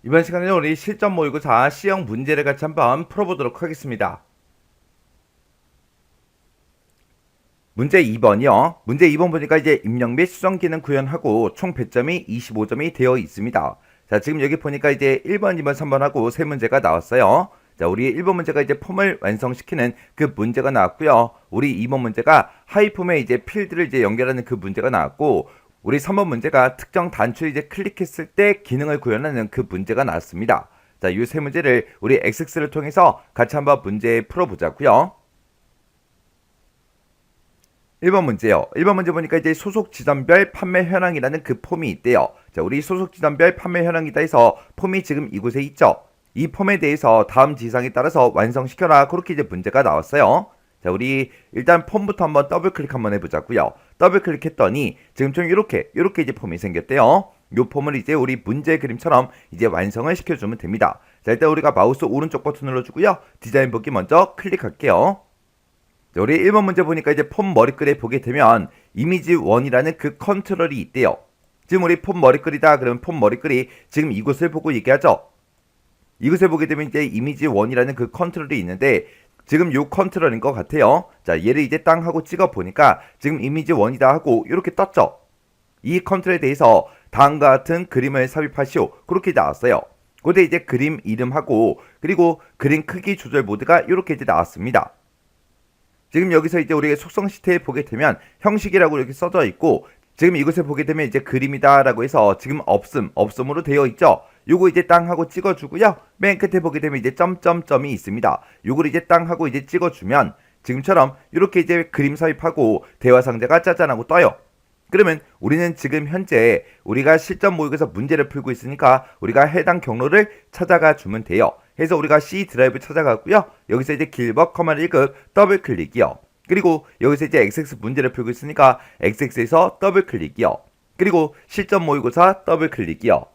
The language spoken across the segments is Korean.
이번 시간에는 우리 실전 모의고사 C형 문제를 같이 한번 풀어보도록 하겠습니다. 문제 2번이요. 문제 2번 보니까 이제 입력 및 수정 기능 구현하고 총 배점이 25점이 되어 있습니다. 자, 지금 여기 보니까 이제 1번, 2번, 3번 하고 세 문제가 나왔어요. 자, 우리 1번 문제가 이제 폼을 완성시키는 그 문제가 나왔고요. 우리 2번 문제가 하이폼에 이제 필드를 이제 연결하는 그 문제가 나왔고, 우리 3번 문제가 특정 단추를 이제 클릭했을 때 기능을 구현하는 그 문제가 나왔습니다. 자, 이 세 문제를 우리 XX를 통해서 같이 한번 문제 풀어보자고요. 1번 문제요. 1번 문제 보니까 이제 소속 지점별 판매 현황이라는 그 폼이 있대요. 자, 우리 소속 지점별 판매 현황이다 해서 폼이 지금 이곳에 있죠. 이 폼에 대해서 다음 지상에 따라서 완성시켜라. 그렇게 이제 문제가 나왔어요. 자, 우리 일단 폼부터 한번 더블 클릭 한번 해보자고요. 더블 클릭했더니 지금 좀 이렇게 이제 폼이 생겼대요. 요 폼을 이제 우리 문제 그림처럼 이제 완성을 시켜주면 됩니다. 자, 일단 우리가 마우스 오른쪽 버튼 눌러주고요. 디자인 보기 먼저 클릭할게요. 우리 1번 문제 보니까 이제 폼 머리글에 보게 되면 이미지 1이라는 그 컨트롤이 있대요. 지금 우리 폼 머리글이다 그러면 폼 머리글이 지금 이곳을 보고 얘기하죠. 이곳을 보게 되면 이제 이미지 1이라는 그 컨트롤이 있는데 지금 요 컨트롤인 것 같아요. 자, 얘를 이제 땅 하고 찍어 보니까 지금 이미지 1이다 하고 이렇게 떴죠. 이 컨트롤에 대해서 다음과 같은 그림을 삽입하시오. 그렇게 나왔어요. 그때 이제 그림 이름하고 그리고 그림 크기 조절 모드가 이렇게 이제 나왔습니다. 지금 여기서 이제 우리가 속성 시트에 보게 되면 형식이라고 이렇게 써져 있고 지금 이곳에 보게 되면 이제 그림이다라고 해서 지금 없음으로 되어 있죠. 요거 이제 땅 하고 찍어주고요. 맨 끝에 보게 되면 이제 점점점이 있습니다. 요걸 이제 땅 하고 이제 찍어주면 지금처럼 이렇게 이제 그림 삽입하고 대화 상자가 짜잔하고 떠요. 그러면 우리는 지금 현재 우리가 실전 모의고사 문제를 풀고 있으니까 우리가 해당 경로를 찾아가 주면 돼요. 해서 우리가 C 드라이브 찾아가고요. 여기서 이제 길버 커맨드 1급 더블 클릭이요. 그리고 여기서 이제 XX 문제를 풀고 있으니까 XX에서 더블 클릭이요. 그리고 실전 모의고사 더블 클릭이요.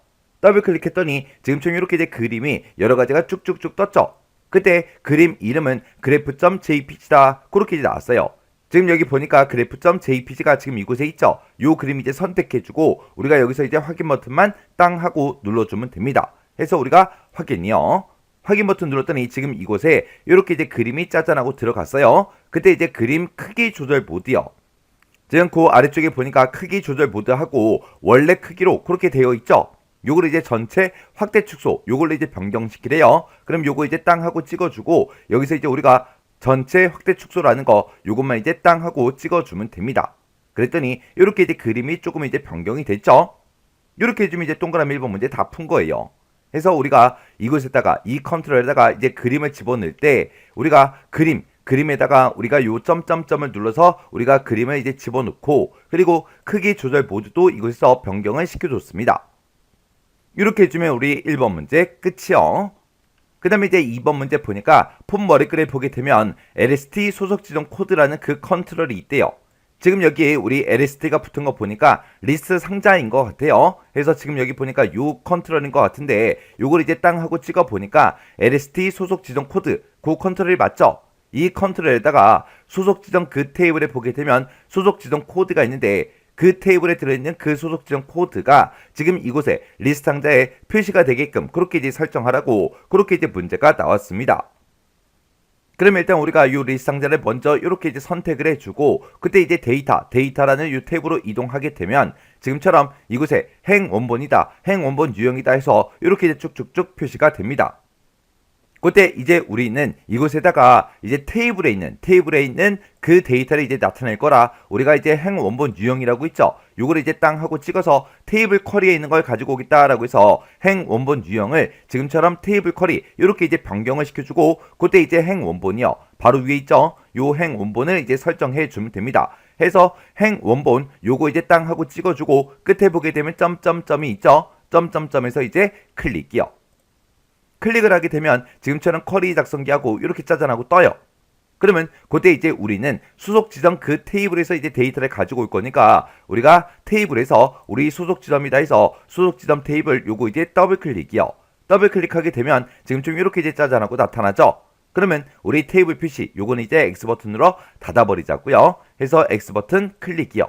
더블 클릭했더니 지금처럼 이렇게 이제 그림이 여러 가지가 쭉쭉쭉 떴죠. 그때 그림 이름은 graph.jpg다. 그렇게 이제 나왔어요. 지금 여기 보니까 graph.jpg가 지금 이곳에 있죠. 요 그림 이제 선택해주고 우리가 여기서 이제 확인 버튼만 땅 하고 눌러주면 됩니다. 해서 우리가 확인이요. 확인 버튼 눌렀더니 지금 이곳에 이렇게 이제 그림이 짜잔하고 들어갔어요. 그때 이제 그림 크기 조절 모드요. 지금 그 아래쪽에 보니까 크기 조절 모드하고 원래 크기로 그렇게 되어 있죠. 요걸 이제 전체 확대 축소 요걸로 이제 변경시키래요. 그럼 요거 이제 땅 하고 찍어주고 여기서 이제 우리가 전체 확대 축소라는 거 요것만 이제 땅 하고 찍어주면 됩니다. 그랬더니 이렇게 이제 그림이 조금 이제 변경이 됐죠. 이렇게 해주면 이제 동그라미 1번 문제 다 푼 거예요. 해서 우리가 이곳에다가 이 컨트롤에다가 이제 그림을 집어넣을 때 우리가 그림에다가 우리가 요 점점점을 눌러서 우리가 그림을 이제 집어넣고 그리고 크기 조절 모드도 이곳에서 변경을 시켜줬습니다. 이렇게 해주면 우리 1번 문제 끝이요. 그 다음에 이제 2번 문제 보니까 폼 머리글에 보게 되면 LST 소속 지정 코드라는 그 컨트롤이 있대요. 지금 여기에 우리 LST가 붙은 거 보니까 리스트 상자인 것 같아요. 그래서 지금 여기 보니까 요 컨트롤인 것 같은데 요걸 이제 땅 하고 찍어 보니까 LST 소속 지정 코드 그 컨트롤이 맞죠? 이 컨트롤에다가 소속 지정 그 테이블에 보게 되면 소속 지정 코드가 있는데 그 테이블에 들어있는 그 소속 지정 코드가 지금 이곳에 리스트 상자에 표시가 되게끔 그렇게 이제 설정하라고 그렇게 이제 문제가 나왔습니다. 그러면 일단 우리가 이 리스트 상자를 먼저 이렇게 이제 선택을 해주고 그때 이제 데이터라는 이 탭으로 이동하게 되면 지금처럼 이곳에 행 원본이다, 행 원본 유형이다 해서 이렇게 이제 쭉쭉쭉 표시가 됩니다. 그때 이제 우리는 이곳에다가 이제 테이블에 있는 그 데이터를 이제 나타낼 거라 우리가 이제 행 원본 유형이라고 있죠. 요걸 이제 땅 하고 찍어서 테이블 쿼리에 있는 걸 가지고 오겠다라고 해서 행 원본 유형을 지금처럼 테이블 쿼리 이렇게 이제 변경을 시켜주고 그때 이제 행 원본이요. 바로 위에 있죠. 요 행 원본을 이제 설정해 주면 됩니다. 해서 행 원본 요거 이제 땅 하고 찍어주고 끝에 보게 되면 점점점이 있죠. 점점점에서 이제 클릭이요. 클릭을 하게 되면 지금처럼 쿼리 작성기하고 이렇게 짜잔하고 떠요. 그러면 그때 이제 우리는 수속 지점 그 테이블에서 이제 데이터를 가지고 올 거니까 우리가 테이블에서 우리 소속 지점이다 해서 소속 지점 테이블 요거 이제 더블 클릭이요. 더블 클릭하게 되면 지금 좀 이렇게 이제 짜잔하고 나타나죠. 그러면 우리 테이블 표시 요거는 이제 X 버튼으로 닫아버리자고요. 해서 X 버튼 클릭이요.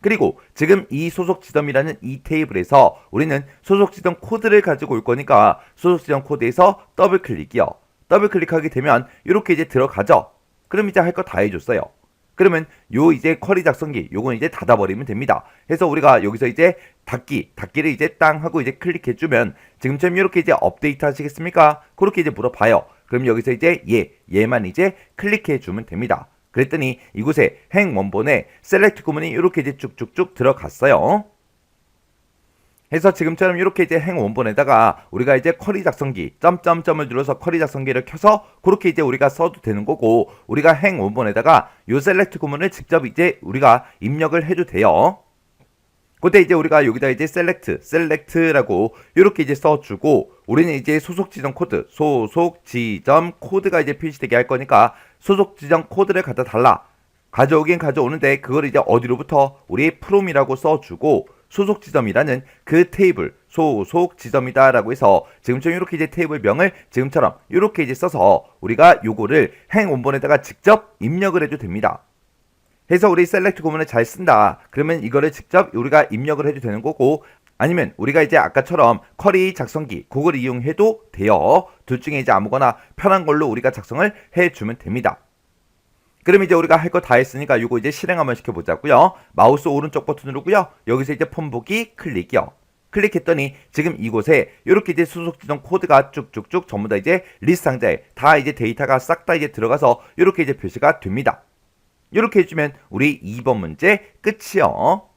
그리고 지금 이 소속 지점이라는 이 테이블에서 우리는 소속 지점 코드를 가지고 올 거니까 소속 지점 코드에서 더블 클릭이요. 더블 클릭하게 되면 이렇게 이제 들어가죠. 그럼 이제 할 거 다 해줬어요. 그러면 요 이제 쿼리 작성기 요건 이제 닫아버리면 됩니다. 해서 우리가 여기서 이제 닫기를 이제 땅 하고 이제 클릭해주면 지금처럼 이렇게 이제 업데이트 하시겠습니까? 그렇게 이제 물어봐요. 그럼 여기서 이제 얘만 이제 클릭해주면 됩니다. 그랬더니 이곳에 행 원본에 셀렉트 구문이 이렇게 이제 쭉쭉쭉 들어갔어요. 해서 지금처럼 이렇게 이제 행 원본에다가 우리가 이제 쿼리 작성기 점점점을 눌러서 쿼리 작성기를 켜서 그렇게 이제 우리가 써도 되는 거고, 우리가 행 원본에다가 요 셀렉트 구문을 직접 이제 우리가 입력을 해도 돼요. 그때 이제 우리가 여기다 이제 셀렉트라고 이렇게 이제 써주고, 우리는 이제 소속 지점 코드가 이제 표시되게 할 거니까 소속 지점 코드를 갖다 달라. 가져오긴 가져오는데 그걸 이제 어디로부터 우리 from이라고 써주고, 소속 지점이라는 그 테이블 소속 지점이다라고 해서 지금처럼 이렇게 이제 테이블 명을 지금처럼 이렇게 이제 써서 우리가 요거를 행 원본에다가 직접 입력을 해도 됩니다. 해서 우리 셀렉트 구문을 잘 쓴다 그러면 이거를 직접 우리가 입력을 해도 되는 거고, 아니면 우리가 이제 아까처럼 쿼리 작성기 그걸 이용해도 돼요. 둘 중에 이제 아무거나 편한 걸로 우리가 작성을 해주면 됩니다. 그럼 이제 우리가 할 거 다 했으니까 이거 이제 실행 한번 시켜보자고요. 마우스 오른쪽 버튼 누르고요. 여기서 이제 폰 보기 클릭이요. 클릭했더니 지금 이곳에 이렇게 이제 소속 지점 코드가 쭉쭉쭉 전부 다 이제 리스트 상자에 다 이제 데이터가 싹 다 이제 들어가서 이렇게 이제 표시가 됩니다. 이렇게 해주면 우리 2번 문제 끝이요.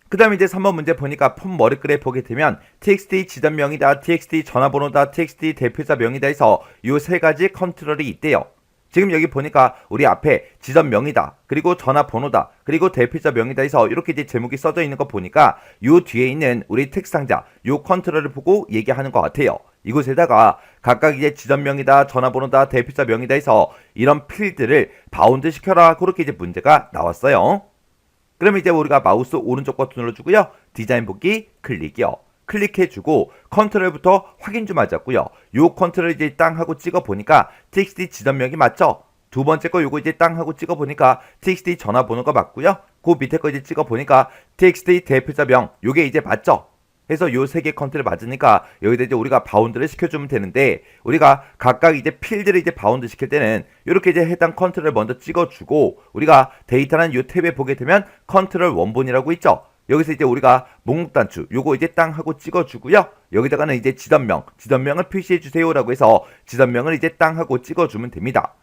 그 다음에 이제 3번 문제 보니까 폼 머리글에 보게 되면 txt 지점명이다, txt 전화번호다, txt 대표자 명이다 해서 이 세 가지 컨트롤이 있대요. 지금 여기 보니까 우리 앞에 지점명이다, 그리고 전화번호다, 그리고 대표자 명이다 해서 이렇게 이제 제목이 써져 있는 거 보니까 요 뒤에 있는 우리 텍스트 상자 요 컨트롤을 보고 얘기하는 것 같아요. 이곳에다가 각각 이제 지점명이다, 전화번호다, 대표자 명이다 해서 이런 필드를 바운드 시켜라, 그렇게 이제 문제가 나왔어요. 그럼 이제 우리가 마우스 오른쪽 버튼 눌러주고요. 디자인 보기 클릭이요. 클릭해주고 컨트롤부터 확인 좀 하자고요. 요 컨트롤 이제 땅 하고 찍어보니까 txt 지점명이 맞죠? 두 번째 거 요거 이제 땅 하고 찍어보니까 txt 전화번호가 맞고요. 그 밑에 거 이제 찍어보니까 txt 대표자명 요게 이제 맞죠? 해서 요 세 개 컨트롤 맞으니까 여기다 이제 우리가 바운드를 시켜주면 되는데, 우리가 각각 이제 필드를 이제 바운드 시킬 때는 이렇게 이제 해당 컨트롤을 먼저 찍어주고, 우리가 데이터라는 요 탭에 보게 되면 컨트롤 원본이라고 있죠? 여기서 이제 우리가 목록 단추 요거 이제 땅 하고 찍어주고요. 여기다가는 이제 지점명을 표시해주세요라고 해서 지점명을 이제 땅 하고 찍어주면 됩니다.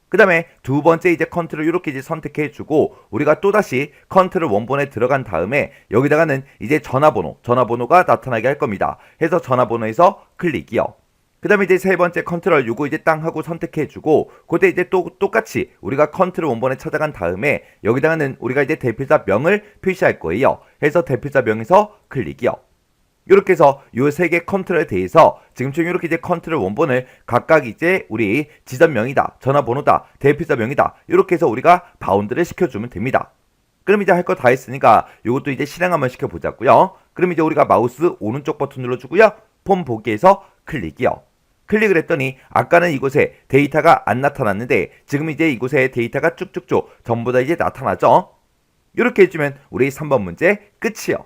그 다음에 두 번째 이제 컨트롤 이렇게 이제 선택해주고, 우리가 또다시 컨트롤 원본에 들어간 다음에 여기다가는 이제 전화번호가 나타나게 할 겁니다. 해서 전화번호에서 클릭이요. 그 다음에 이제 세 번째 컨트롤 요거 이제 땅 하고 선택해주고, 그때 이제 또 똑같이 우리가 컨트롤 원본에 찾아간 다음에 여기다가는 우리가 이제 대표자 명을 표시할 거예요. 해서 대표자 명에서 클릭이요. 이렇게 해서 요 세 개 컨트롤에 대해서 지금처럼 이렇게 이제 컨트롤 원본을 각각 이제 우리 지점명이다, 전화번호다, 대표자 명이다 이렇게 해서 우리가 바운드를 시켜주면 됩니다. 그럼 이제 할 거 다 했으니까 요것도 이제 실행 한번 시켜보자고요. 그럼 이제 우리가 마우스 오른쪽 버튼 눌러주고요. 폼 보기에서 클릭이요. 클릭을 했더니 아까는 이곳에 데이터가 안 나타났는데 지금 이제 이곳에 데이터가 쭉쭉쭉 전부 다 이제 나타나죠. 이렇게 해주면 우리 3번 문제 끝이요.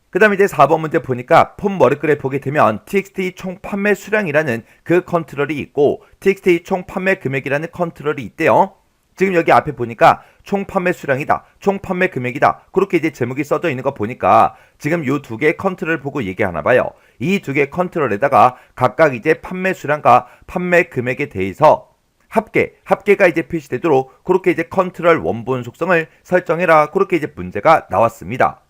그 다음에 이제 4번 문제 보니까 폼 머리글에 보게 되면 txt 총 판매 수량이라는 그 컨트롤이 있고 txt 총 판매 금액이라는 컨트롤이 있대요. 지금 여기 앞에 보니까 총 판매 수량이다, 총 판매 금액이다 그렇게 이제 제목이 써져 있는 거 보니까 지금 요 두 개의 컨트롤을 보고 얘기하나 봐요. 이 두 개의 컨트롤에다가 각각 이제 판매 수량과 판매 금액에 대해서 합계가 이제 표시되도록 그렇게 이제 컨트롤 원본 속성을 설정해라, 그렇게 이제 문제가 나왔습니다.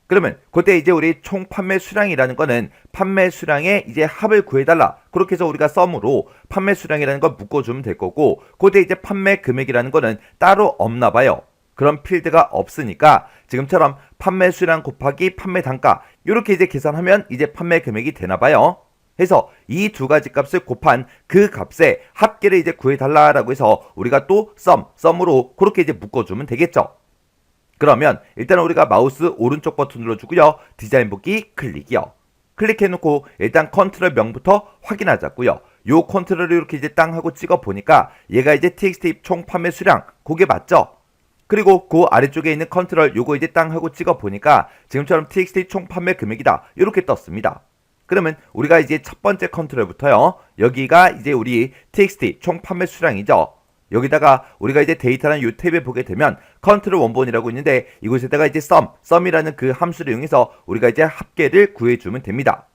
그러면 그때 이제 우리 총 판매 수량이라는 거는 판매 수량의 이제 합을 구해달라, 그렇게 해서 우리가 썸으로 판매 수량이라는 걸 묶어주면 될 거고, 그때 이제 판매 금액이라는 거는 따로 없나 봐요. 그런 필드가 없으니까 지금처럼 판매 수량 곱하기 판매 단가 이렇게 이제 계산하면 이제 판매 금액이 되나 봐요. 해서 이 두 가지 값을 곱한 그 값의 합계를 이제 구해달라라고 해서 우리가 또 썸으로 그렇게 이제 묶어주면 되겠죠. 그러면 일단 우리가 마우스 오른쪽 버튼 눌러주고요. 디자인 보기 클릭이요. 클릭해놓고 일단 컨트롤 명부터 확인하자고요. 요 컨트롤을 이렇게 이제 땅 하고 찍어 보니까 얘가 이제 txt 총 판매 수량 그게 맞죠? 그리고 그 아래쪽에 있는 컨트롤 요거 이제 땅 하고 찍어 보니까 지금처럼 txt 총 판매 금액이다 이렇게 떴습니다. 그러면 우리가 이제 첫 번째 컨트롤부터요. 여기가 이제 우리 txt 총 판매 수량이죠. 여기다가 우리가 이제 데이터라는 요 탭에 보게 되면 컨트롤 원본이라고 있는데 이곳에다가 이제 sum이라는 그 함수를 이용해서 우리가 이제 합계를 구해주면 됩니다.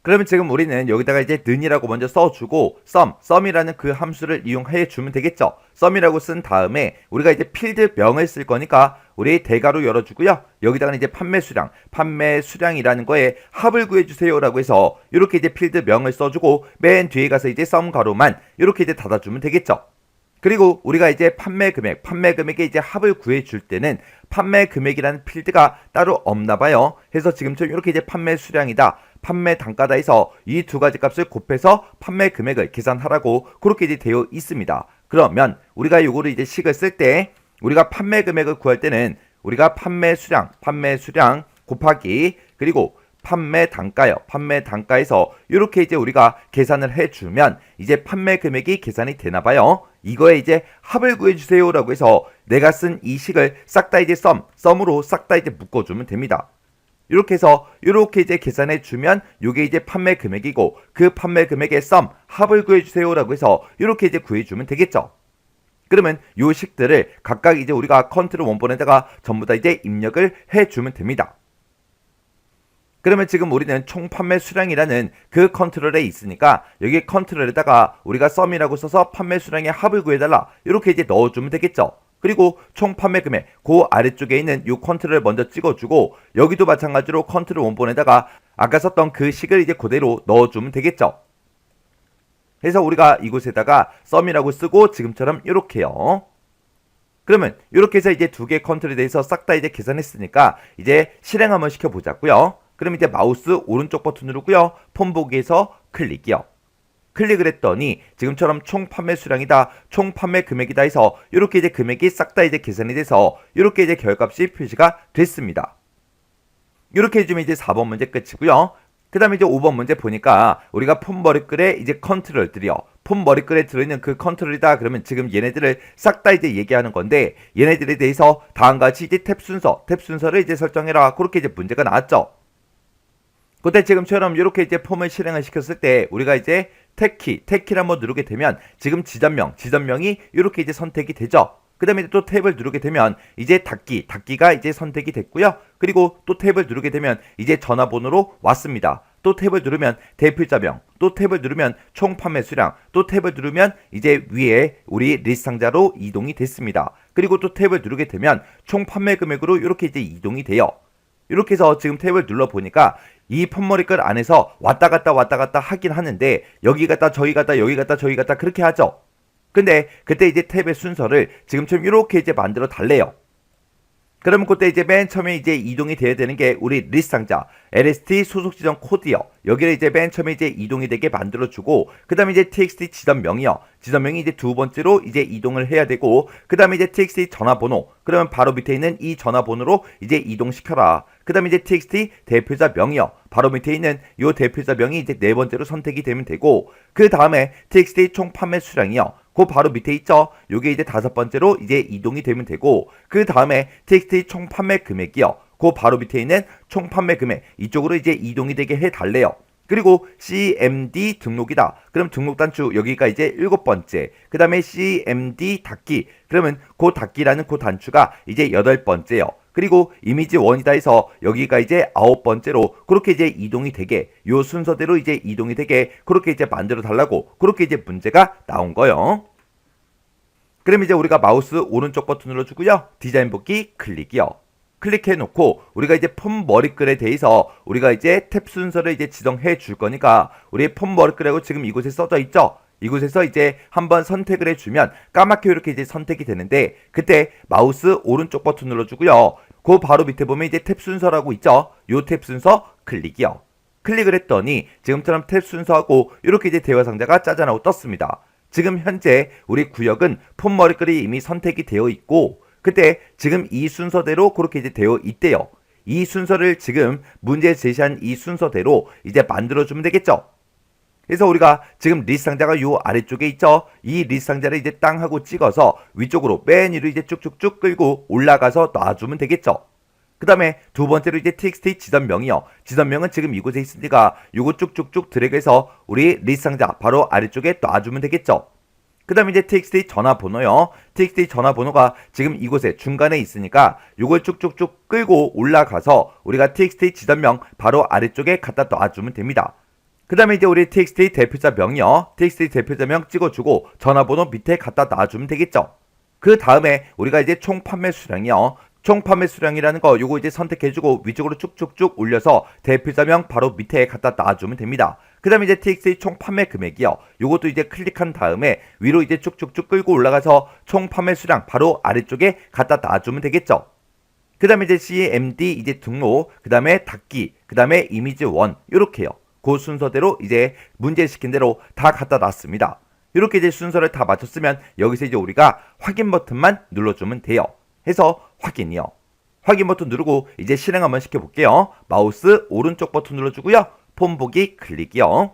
그러면 지금 우리는 여기다가 이제 는이라고 먼저 써주고 sum이라는 그 함수를 이용해 주면 되겠죠. sum이라고 쓴 다음에 우리가 이제 필드명을 쓸 거니까 우리 대괄호 열어주고요. 여기다가 이제 판매 수량이라는 거에 합을 구해주세요 라고 해서 이렇게 이제 필드명을 써주고 맨 뒤에 가서 이제 sum 가로만 이렇게 이제 닫아주면 되겠죠. 그리고 우리가 이제 판매 금액에 이제 합을 구해줄 때는 판매 금액이라는 필드가 따로 없나 봐요. 해서 지금처럼 이렇게 이제 판매 수량이다, 판매 단가다 해서 이 두 가지 값을 곱해서 판매 금액을 계산하라고 그렇게 이제 되어 있습니다. 그러면 우리가 요거를 이제 식을 쓸 때 우리가 판매 금액을 구할 때는 우리가 판매 수량 곱하기 그리고 판매 단가에서 이렇게 이제 우리가 계산을 해주면 이제 판매 금액이 계산이 되나 봐요. 이거에 이제 합을 구해주세요 라고 해서 내가 쓴 이 식을 싹 다 이제 썸으로 싹 다 이제 묶어주면 됩니다. 이렇게 해서 이렇게 이제 계산해 주면 이게 이제 판매 금액이고 그 판매 금액의 합을 구해주세요 라고 해서 이렇게 이제 구해주면 되겠죠. 그러면 요 식들을 각각 이제 우리가 컨트롤 원본에다가 전부 다 이제 입력을 해주면 됩니다. 그러면 지금 우리는 총 판매 수량이라는 그 컨트롤에 있으니까 여기 컨트롤에다가 우리가 sum이라고 써서 판매 수량의 합을 구해달라 이렇게 이제 넣어주면 되겠죠. 그리고 총 판매 금액 그 아래쪽에 있는 이 컨트롤을 먼저 찍어주고 여기도 마찬가지로 컨트롤 원본에다가 아까 썼던 그 식을 이제 그대로 넣어주면 되겠죠. 그래서 우리가 이곳에다가 sum이라고 쓰고 지금처럼 이렇게요. 그러면 이렇게 해서 이제 두 개의 컨트롤에 대해서 싹 다 이제 계산했으니까 이제 실행 한번 시켜보자고요. 그럼 이제 마우스 오른쪽 버튼 누르고요. 폰 보기에서 클릭이요. 클릭을 했더니 지금처럼 총 판매 수량이다, 총 판매 금액이다 해서 이렇게 이제 금액이 싹 다 이제 계산이 돼서 이렇게 이제 결값이 표시가 됐습니다. 이렇게 해주면 이제 4번 문제 끝이고요. 그 다음에 이제 5번 문제 보니까 우리가 폰 머리글에 이제 컨트롤들이요. 폰 머리글에 들어있는 그 컨트롤이다 그러면 지금 얘네들을 싹 다 이제 얘기하는 건데 얘네들에 대해서 다음과 같이 이제 탭 순서를 이제 설정해라 그렇게 이제 문제가 나왔죠. 그때 지금처럼 이렇게 이제 폼을 실행을 시켰을 때 우리가 이제 탭키를 한번 누르게 되면 지금 지점명이 이렇게 이제 선택이 되죠. 그 다음에 또 탭을 누르게 되면 이제 닫기가 이제 선택이 됐고요. 그리고 또 탭을 누르게 되면 이제 전화번호로 왔습니다. 또 탭을 누르면 대필자명, 또 탭을 누르면 총 판매 수량, 또 탭을 누르면 이제 위에 우리 리스트 상자로 이동이 됐습니다. 그리고 또 탭을 누르게 되면 총 판매 금액으로 이렇게 이제 이동이 돼요. 이렇게 해서 지금 탭을 눌러보니까 이 폰머리글 안에서 왔다 갔다 하긴 하는데 여기 갔다 저기 갔다 여기 갔다 저기 갔다 그렇게 하죠. 근데 그때 이제 탭의 순서를 지금처럼 이렇게 이제 만들어 달래요. 그러면 그때 이제 맨 처음에 이제 이동이 돼야 되는 게 우리 리스트 상자 LST 소속 지정 코드요. 여기를 이제 맨 처음에 이제 이동이 되게 만들어주고 그 다음에 이제 txt 지점명이요. 지점명이 이제 두 번째로 이제 이동을 해야 되고 그 다음에 이제 txt 전화번호 그러면 바로 밑에 있는 이 전화번호로 이제 이동시켜라. 그 다음에 이제 txt 대표자 명이요. 바로 밑에 있는 이 대표자 명이 이제 네 번째로 선택이 되면 되고 그 다음에 txt 총 판매 수량이요. 그 바로 밑에 있죠. 요게 이제 다섯 번째로 이제 이동이 되면 되고 그 다음에 txt 총 판매 금액이요. 그 바로 밑에 있는 총 판매 금액 이쪽으로 이제 이동이 되게 해달래요. 그리고 CMD 등록이다. 그럼 등록 단추 여기가 이제 일곱 번째. 그 다음에 CMD 닫기. 그러면 그 닫기라는 그 단추가 이제 여덟 번째요. 그리고 이미지 원이다 해서 여기가 이제 아홉 번째로 그렇게 이제 이동이 되게 요 순서대로 이제 이동이 되게 그렇게 이제 만들어 달라고 그렇게 이제 문제가 나온 거요. 그럼 이제 우리가 마우스 오른쪽 버튼 눌러주고요. 디자인 복귀 클릭이요. 클릭해 놓고 우리가 이제 폰 머리글에 대해서 우리가 이제 탭 순서를 이제 지정해 줄 거니까 우리 폰 머리글하고 지금 이곳에 써져 있죠. 이곳에서 이제 한번 선택을 해주면 까맣게 이렇게 이제 선택이 되는데 그때 마우스 오른쪽 버튼 눌러주고요. 그 바로 밑에 보면 이제 탭 순서라고 있죠. 요 탭 순서 클릭이요. 클릭을 했더니 지금처럼 탭 순서하고 이렇게 이제 대화 상자가 짜잔하고 떴습니다. 지금 현재 우리 구역은 폰 머리글이 이미 선택이 되어 있고 그때 지금 이 순서대로 그렇게 이제 되어 있대요. 이 순서를 지금 문제 제시한 이 순서대로 이제 만들어주면 되겠죠. 그래서 우리가 지금 리스트 상자가 요 아래쪽에 있죠. 이 리스트 상자를 이제 땅 하고 찍어서 위쪽으로 맨 위로 이제 쭉쭉쭉 끌고 올라가서 놔주면 되겠죠. 그 다음에 두 번째로 이제 txt 지점명이요. 지점명은 지금 이곳에 있으니까 요거 쭉쭉쭉 드래그해서 우리 리스트 상자 바로 아래쪽에 놔주면 되겠죠. 그 다음에 이제 txt 전화번호요. txt 전화번호가 지금 이곳에 중간에 있으니까 요걸 쭉쭉쭉 끌고 올라가서 우리가 txt 지점명 바로 아래쪽에 갖다 놔주면 됩니다. 그 다음에 이제 우리 txt 대표자명이요. txt 대표자명 찍어주고 전화번호 밑에 갖다 놔주면 되겠죠. 그 다음에 우리가 이제 총 판매 수량이요. 총 판매 수량이라는 거 요거 이제 선택해주고 위쪽으로 쭉쭉쭉 올려서 대표자명 바로 밑에 갖다 놔주면 됩니다. 그 다음에 이제 txt 총 판매 금액이요. 요것도 이제 클릭한 다음에 위로 이제 쭉쭉쭉 끌고 올라가서 총 판매 수량 바로 아래쪽에 갖다 놔주면 되겠죠. 그 다음에 이제 cmd 이제 등록, 그 다음에 닫기, 그 다음에 이미지 1 요렇게요. 그 순서대로 이제 문제 시킨 대로 다 갖다 놨습니다. 이렇게 이제 순서를 다 맞췄으면 여기서 이제 우리가 확인 버튼만 눌러주면 돼요. 해서 확인이요. 확인 버튼 누르고 이제 실행 한번 시켜볼게요. 마우스 오른쪽 버튼 눌러주고요. 폼 보기 클릭이요.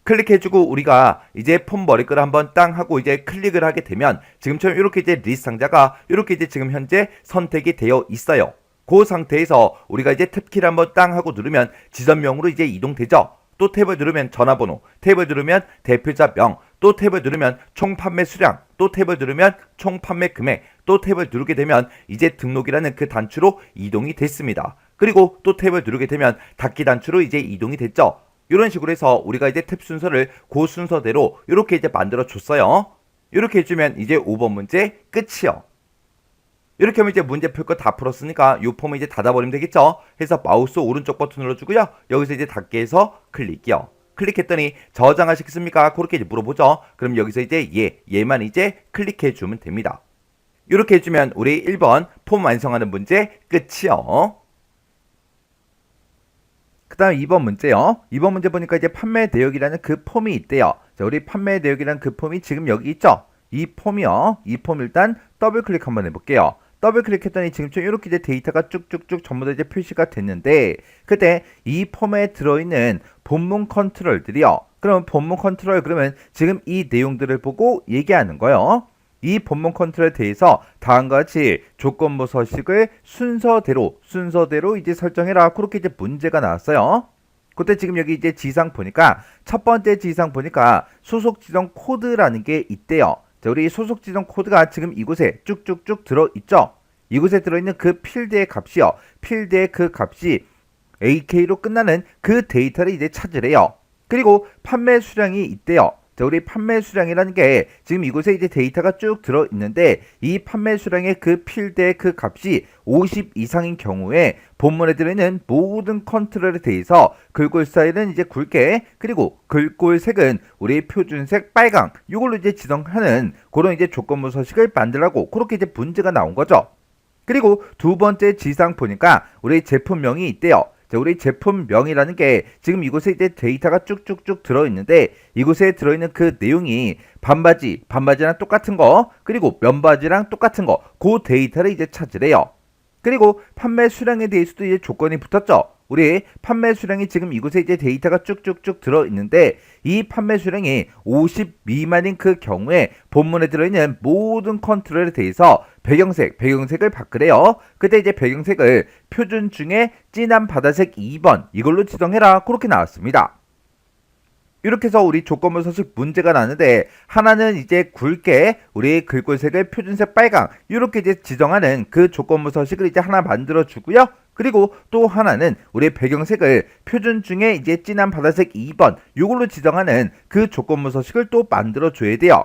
클릭해주고 우리가 이제 폼 머리끈을 한번 땅 하고 이제 클릭을 하게 되면 지금처럼 이렇게 이제 리스트 상자가 이렇게 이제 지금 현재 선택이 되어 있어요. 그 상태에서 우리가 이제 탭키를 한번 땅 하고 누르면 지점명으로 이제 이동되죠. 또 탭을 누르면 전화번호, 탭을 누르면 대표자명, 또 탭을 누르면 총 판매 수량, 또 탭을 누르면 총 판매 금액, 또 탭을 누르게 되면 이제 등록이라는 그 단추로 이동이 됐습니다. 그리고 또 탭을 누르게 되면 닫기 단추로 이제 이동이 됐죠. 이런 식으로 해서 우리가 이제 탭 순서를 그 순서대로 이렇게 이제 만들어 줬어요. 이렇게 해주면 이제 5번 문제 끝이요. 이렇게 하면 이제 문제 풀 거 다 풀었으니까 이 폼을 이제 닫아버리면 되겠죠. 해서 마우스 오른쪽 버튼 눌러주고요. 여기서 이제 닫게 해서 클릭이요. 클릭했더니 저장하시겠습니까? 그렇게 이제 물어보죠. 그럼 여기서 이제 얘만 이제 클릭해주면 됩니다. 이렇게 해주면 우리 1번 폼 완성하는 문제 끝이요. 그 다음 2번 문제요. 2번 문제 보니까 이제 판매 내역이라는 그 폼이 있대요. 자, 우리 판매 내역이라는 그 폼이 지금 여기 있죠. 이 폼이요. 이 폼 일단 더블 클릭 한번 해볼게요. 더블 클릭했더니 지금처럼 이렇게 이제 데이터가 쭉쭉쭉 전부 다 이제 표시가 됐는데 그때 이 폼에 들어있는 본문 컨트롤들이요. 그럼 본문 컨트롤 그러면 지금 이 내용들을 보고 얘기하는 거예요. 이 본문 컨트롤에 대해서 다음과 같이 조건부 서식을 순서대로 이제 설정해라. 그렇게 이제 문제가 나왔어요. 그때 지금 여기 이제 지상 보니까 첫 번째 지상 보니까 소속 지정 코드라는 게 있대요. 자, 우리 소속 지정 코드가 지금 이곳에 쭉쭉쭉 들어있죠. 이곳에 들어있는 그 필드의 값이요. 필드의 그 값이 AK로 끝나는 그 데이터를 이제 찾으래요. 그리고 판매 수량이 있대요. 자, 우리 판매 수량이라는 게 지금 이곳에 이제 데이터가 쭉 들어있는데 이 판매 수량의 그 필드의 그 값이 50 이상인 경우에 본문에 들어있는 모든 컨트롤에 대해서 글꼴 스타일은 이제 굵게 그리고 글꼴 색은 우리 표준색 빨강 이걸로 이제 지정하는 그런 이제 조건부 서식을 만들라고 그렇게 이제 문제가 나온 거죠. 그리고 두 번째 지상 보니까 우리 제품명이 있대요. 자, 우리 제품명이라는 게 지금 이곳에 이제 데이터가 쭉쭉쭉 들어있는데 이곳에 들어있는 그 내용이 반바지랑 똑같은 거 그리고 면바지랑 똑같은 거 그 데이터를 이제 찾으래요. 그리고 판매 수량에 대해서도 이제 조건이 붙었죠. 우리 판매 수량이 지금 이곳에 이제 데이터가 쭉쭉쭉 들어있는데 이 판매 수량이 50 미만인 그 경우에 본문에 들어있는 모든 컨트롤에 대해서 배경색을 바꾸래요. 그때 이제 배경색을 표준 중에 진한 바다색 2번 이걸로 지정해라. 그렇게 나왔습니다. 이렇게 해서 우리 조건부 서식 문제가 나는데 하나는 이제 굵게 우리 글꼴색을 표준색 빨강 이렇게 이제 지정하는 그 조건부 서식을 이제 하나 만들어 주고요. 그리고 또 하나는 우리 배경색을 표준 중에 이제 진한 바다색 2번 이걸로 지정하는 그 조건부 서식을 또 만들어 줘야 돼요.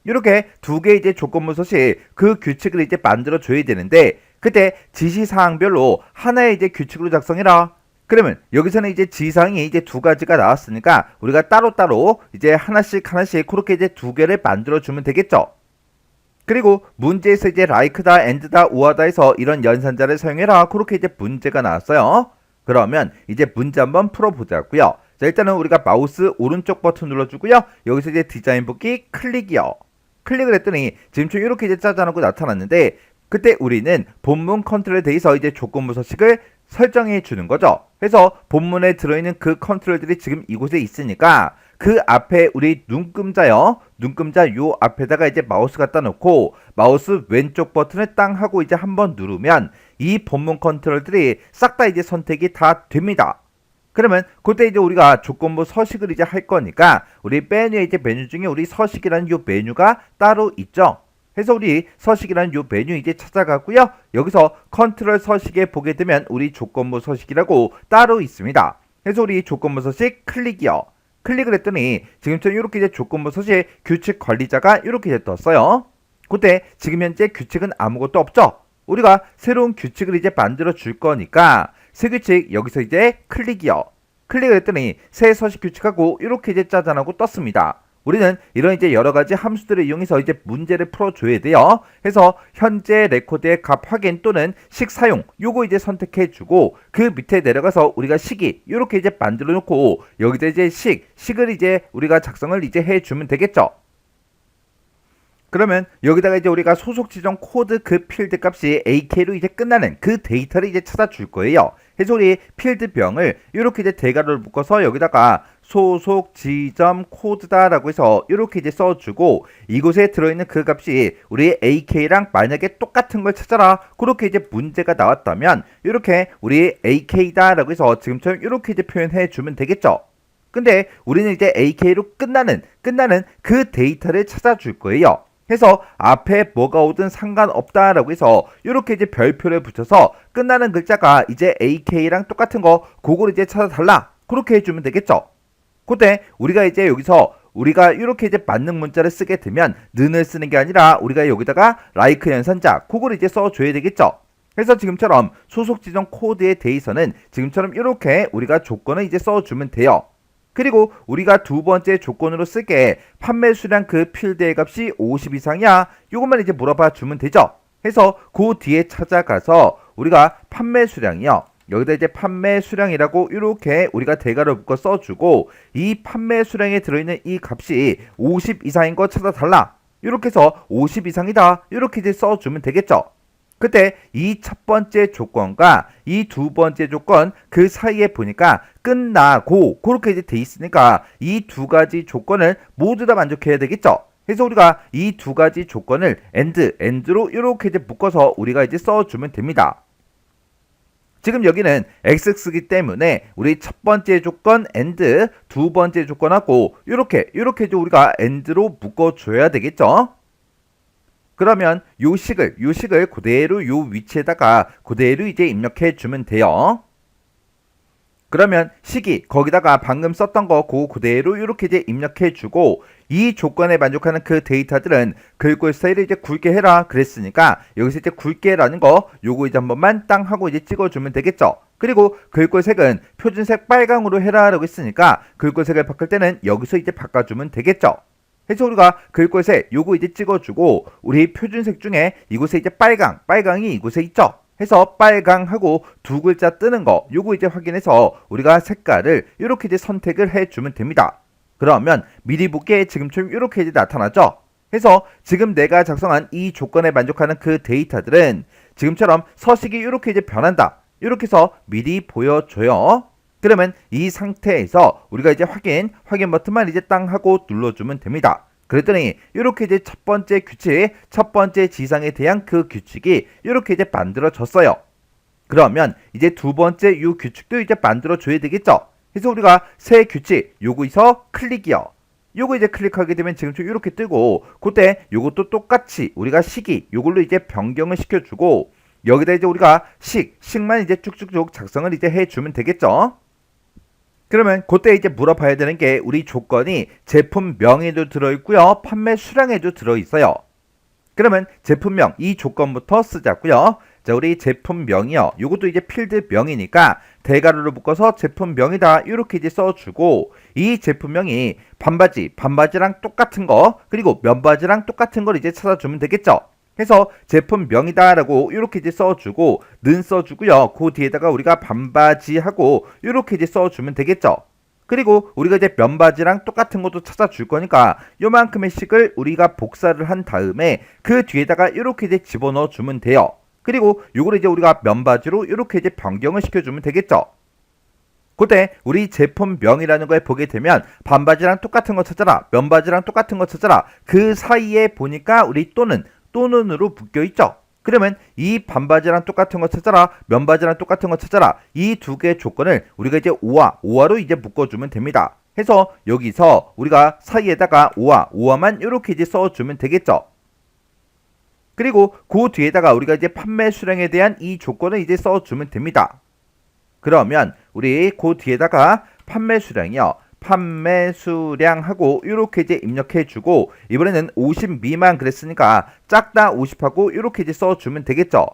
이렇게 두 개 이제 조건부 서식 그 규칙을 이제 만들어 줘야 되는데 그때 지시사항별로 하나의 이제 규칙으로 작성해라. 그러면 여기서는 이제 지상이 이제 두 가지가 나왔으니까 우리가 따로따로 이제 하나씩 그렇게 이제 두 개를 만들어 주면 되겠죠. 그리고 문제에서 이제 like다, and다, or다 해서 이런 연산자를 사용해라. 그렇게 이제 문제가 나왔어요. 그러면 이제 문제 한번 풀어보자고요. 자, 일단은 우리가 마우스 오른쪽 버튼 눌러주고요. 여기서 이제 디자인 보기 클릭이요. 클릭을 했더니 지금처럼 이렇게 이제 짜자놓고 나타났는데 그때 우리는 본문 컨트롤에 대해서 이제 조건부 서식을 설정해 주는 거죠. 그래서 본문에 들어있는 그 컨트롤들이 지금 이곳에 있으니까 그 앞에 우리 눈금자요. 눈금자 요 앞에다가 이제 마우스 갖다 놓고 마우스 왼쪽 버튼을 땅 하고 이제 한번 누르면 이 본문 컨트롤들이 싹 다 이제 선택이 다 됩니다. 그러면 그때 이제 우리가 조건부 서식을 이제 할 거니까 우리 메뉴에 이제 메뉴 중에 우리 서식이라는 요 메뉴가 따로 있죠. 그래서 우리 서식이라는 요 메뉴 이제 찾아가고요. 여기서 컨트롤 서식에 보게 되면 우리 조건부 서식이라고 따로 있습니다. 그래서 우리 조건부 서식 클릭이요. 클릭을 했더니 지금처럼 이렇게 이제 조건부 서식 규칙 관리자가 이렇게 이제 떴어요. 그때 지금 현재 규칙은 아무것도 없죠. 우리가 새로운 규칙을 이제 만들어 줄 거니까 새 규칙 여기서 이제 클릭이요. 클릭을 했더니 새 서식 규칙하고 이렇게 이제 짜잔하고 떴습니다. 우리는 이런 이제 여러 가지 함수들을 이용해서 이제 문제를 풀어줘야 돼요. 해서 현재 레코드의 값 확인 또는 식 사용 요거 이제 선택해주고 그 밑에 내려가서 우리가 식이 이렇게 이제 만들어 놓고 여기다 이제 식을 이제 우리가 작성을 이제 해주면 되겠죠. 그러면 여기다가 이제 우리가 소속 지정 코드 그 필드 값이 AK로 이제 끝나는 그 데이터를 이제 찾아줄 거예요. 그래서 우리 필드명을 이렇게 이제 대괄호를 묶어서 여기다가 소속 지점 코드다라고 해서 이렇게 이제 써주고 이곳에 들어있는 그 값이 우리 AK랑 만약에 똑같은 걸 찾아라 그렇게 이제 문제가 나왔다면 이렇게 우리 AK다라고 해서 지금처럼 이렇게 이제 표현해 주면 되겠죠. 근데 우리는 이제 AK로 끝나는 그 데이터를 찾아줄 거예요. 해서 앞에 뭐가 오든 상관없다라고 해서 이렇게 이제 별표를 붙여서 끝나는 글자가 이제 AK랑 똑같은 거 그걸 이제 찾아달라 그렇게 해주면 되겠죠. 그때 우리가 이제 여기서 우리가 이렇게 이제 맞는 문자를 쓰게 되면 는을 쓰는 게 아니라 우리가 여기다가 like 연산자 그걸 이제 써줘야 되겠죠. 그래서 지금처럼 소속 지정 코드에 대해서는 지금처럼 이렇게 우리가 조건을 이제 써주면 돼요. 그리고 우리가 두 번째 조건으로 쓸게 판매 수량 그 필드의 값이 50 이상이야 이것만 이제 물어봐 주면 되죠. 해서 그 뒤에 찾아가서 우리가 판매 수량이요. 여기다 이제 판매 수량이라고 이렇게 우리가 대괄호 묶어 써주고 이 판매 수량에 들어있는 이 값이 50 이상인 거 찾아달라 이렇게 해서 50 이상이다 이렇게 이제 써주면 되겠죠. 그때 이 첫 번째 조건과 이 두 번째 조건 그 사이에 보니까 끝나고 그렇게 이제 돼 있으니까 이 두 가지 조건을 모두 다 만족해야 되겠죠. 그래서 우리가 이 두 가지 조건을 end로 이렇게 이제 묶어서 우리가 이제 써주면 됩니다. 지금 여기는 xx이기 때문에 우리 첫 번째 조건 end, 두 번째 조건하고 이렇게 이제 우리가 end로 묶어줘야 되겠죠. 그러면 요 식을 그대로 요 위치에다가 그대로 이제 입력해 주면 돼요. 그러면 식이 거기다가 방금 썼던 거 그대로 이렇게 이제 입력해 주고 이 조건에 만족하는 그 데이터들은 글꼴 스타일을 이제 굵게 해라 그랬으니까 여기서 이제 굵게라는 거 요거 이제 한 번만 땅 하고 이제 찍어주면 되겠죠. 그리고 글꼴 색은 표준색 빨강으로 해라 라고 했으니까 글꼴 색을 바꿀 때는 여기서 이제 바꿔주면 되겠죠. 그래서 우리가 글꼴색 요거 이제 찍어주고 우리 표준색 중에 이곳에 이제 빨강이 이곳에 있죠. 해서 빨강하고 두 글자 뜨는 거 요거 이제 확인해서 우리가 색깔을 이렇게 이제 선택을 해주면 됩니다. 그러면 미리 볼게 지금처럼 이렇게 이제 나타나죠. 해서 지금 내가 작성한 이 조건에 만족하는 그 데이터들은 지금처럼 서식이 이렇게 이제 변한다. 이렇게 해서 미리 보여줘요. 그러면 이 상태에서 우리가 이제 확인 버튼만 이제 땅 하고 눌러주면 됩니다. 그랬더니 이렇게 이제 첫 번째 규칙, 첫 번째 지상에 대한 그 규칙이 이렇게 이제 만들어졌어요. 그러면 이제 두 번째 이 규칙도 이제 만들어줘야 되겠죠. 그래서 우리가 새 규칙, 요거에서 클릭이요. 요거 이제 클릭하게 되면 지금처럼 이렇게 뜨고 그때 요것도 똑같이 우리가 식이 요걸로 이제 변경을 시켜주고 여기다 이제 우리가 식만 이제 쭉쭉쭉 작성을 이제 해주면 되겠죠. 그러면 그때 이제 물어봐야 되는 게 우리 조건이 제품명에도 들어있고요. 판매 수량에도 들어있어요. 그러면 제품명 이 조건부터 쓰자고요. 자, 우리 제품명이요. 이것도 이제 필드명이니까 대괄호를 묶어서 제품명이다 이렇게 이제 써주고 이 제품명이 반바지랑 똑같은 거 그리고 면바지랑 똑같은 걸 이제 찾아주면 되겠죠. 해서 제품명이다 라고 이렇게 이제 써주고 는 써주고요. 그 뒤에다가 우리가 반바지하고 이렇게 이제 써주면 되겠죠. 그리고 우리가 이제 면바지랑 똑같은 것도 찾아줄 거니까 요만큼의 식을 우리가 복사를 한 다음에 그 뒤에다가 이렇게 이제 집어넣어 주면 돼요. 그리고 요걸 이제 우리가 면바지로 이렇게 이제 변경을 시켜주면 되겠죠. 그때 우리 제품명이라는 걸 보게 되면 반바지랑 똑같은 거 찾아라, 면바지랑 똑같은 거 찾아라. 그 사이에 보니까 우리 또는으로 묶여 있죠. 그러면 이 반바지랑 똑같은 거 찾아라, 면바지랑 똑같은 거 찾아라. 이 두 개의 조건을 우리가 이제 오화로 이제 묶어주면 됩니다. 해서 여기서 우리가 사이에다가 오화만 이렇게 이제 써주면 되겠죠. 그리고 그 뒤에다가 우리가 이제 판매 수량에 대한 이 조건을 이제 써주면 됩니다. 그러면 우리 그 뒤에다가 판매 수량이요. 판매 수량하고 이렇게 이제 입력해주고, 이번에는 50 미만 그랬으니까 작다 50하고 이렇게 이제 써주면 되겠죠.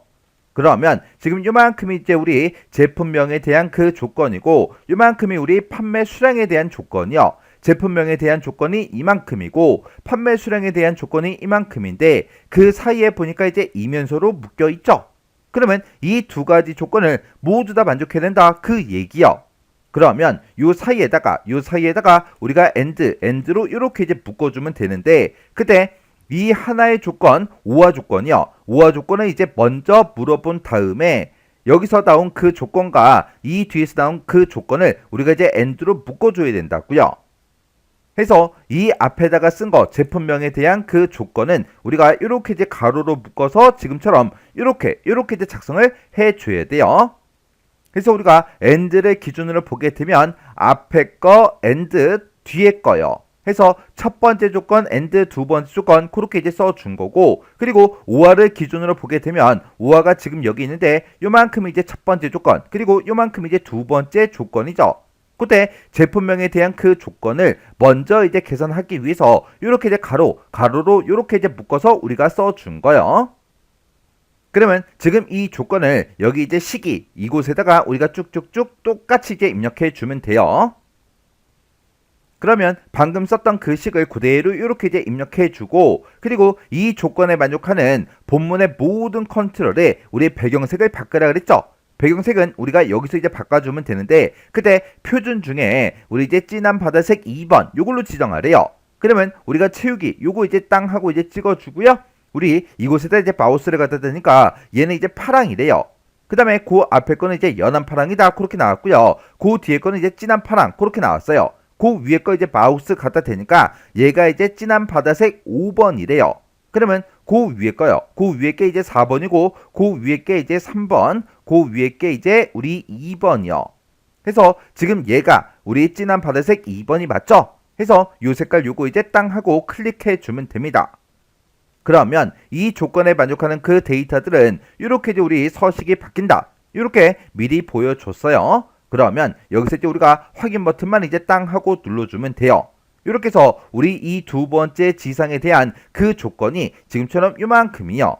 그러면 지금 요만큼이 이제 우리 제품명에 대한 그 조건이고, 요만큼이 우리 판매 수량에 대한 조건이요. 제품명에 대한 조건이 이만큼이고 판매 수량에 대한 조건이 이만큼인데, 그 사이에 보니까 이제 이면소로 묶여 있죠. 그러면 이 두 가지 조건을 모두 다 만족해야 된다, 그 얘기요. 그러면 요 사이에다가 우리가 end로 이렇게 이제 묶어주면 되는데, 그때 이 하나의 조건, 오화 조건이요. 오화 조건을 이제 먼저 물어본 다음에 여기서 나온 그 조건과 이 뒤에서 나온 그 조건을 우리가 이제 end로 묶어줘야 된다고요. 해서 이 앞에다가 쓴 거 제품명에 대한 그 조건은 우리가 이렇게 이제 가로로 묶어서 지금처럼 이렇게 이제 작성을 해줘야 돼요. 그래서 우리가 end를 기준으로 보게 되면 앞에 거 end, 뒤에 거요. 해서 첫 번째 조건 end, 두 번째 조건 그렇게 이제 써준 거고, 그리고 오화를 기준으로 보게 되면 오화가 지금 여기 있는데 요만큼이 이제 첫 번째 조건, 그리고 요만큼이 이제 두 번째 조건이죠. 그때 제품명에 대한 그 조건을 먼저 이제 계산하기 위해서 이렇게 이제 가로로 이렇게 이제 묶어서 우리가 써준 거예요. 그러면 지금 이 조건을 여기 이제 시기 이곳에다가 우리가 쭉쭉쭉 똑같이 이제 입력해 주면 돼요. 그러면 방금 썼던 그 식을 그대로 이렇게 이제 입력해 주고, 그리고 이 조건에 만족하는 본문의 모든 컨트롤에 우리 배경색을 바꾸라 그랬죠. 배경색은 우리가 여기서 이제 바꿔주면 되는데, 그때 표준 중에 우리 이제 진한 바다색 2번 요걸로 지정하래요. 그러면 우리가 채우기 요거 이제 땅 하고 이제 찍어주고요. 우리 이곳에다 이제 마우스를 갖다 대니까 얘는 이제 파랑이래요. 그 다음에 그 앞에 거는 이제 연한 파랑이다 그렇게 나왔고요. 그 뒤에 거는 이제 진한 파랑 그렇게 나왔어요. 그 위에 거 이제 마우스 갖다 대니까 얘가 이제 진한 바다색 5번이래요. 그러면 그 위에 거요. 그 위에 게 이제 4번이고 그 위에 게 이제 3번, 그 위에 게 이제 우리 2번이요. 그래서 지금 얘가 우리 진한 바다색 2번이 맞죠? 해서 요 색깔 요거 이제 땅 하고 클릭해 주면 됩니다. 그러면 이 조건에 만족하는 그 데이터들은 이렇게 이제 우리 서식이 바뀐다, 이렇게 미리 보여줬어요. 그러면 여기서 이제 우리가 확인 버튼만 이제 땅 하고 눌러주면 돼요. 이렇게 해서 우리 이 두 번째 지상에 대한 그 조건이 지금처럼 요만큼이요.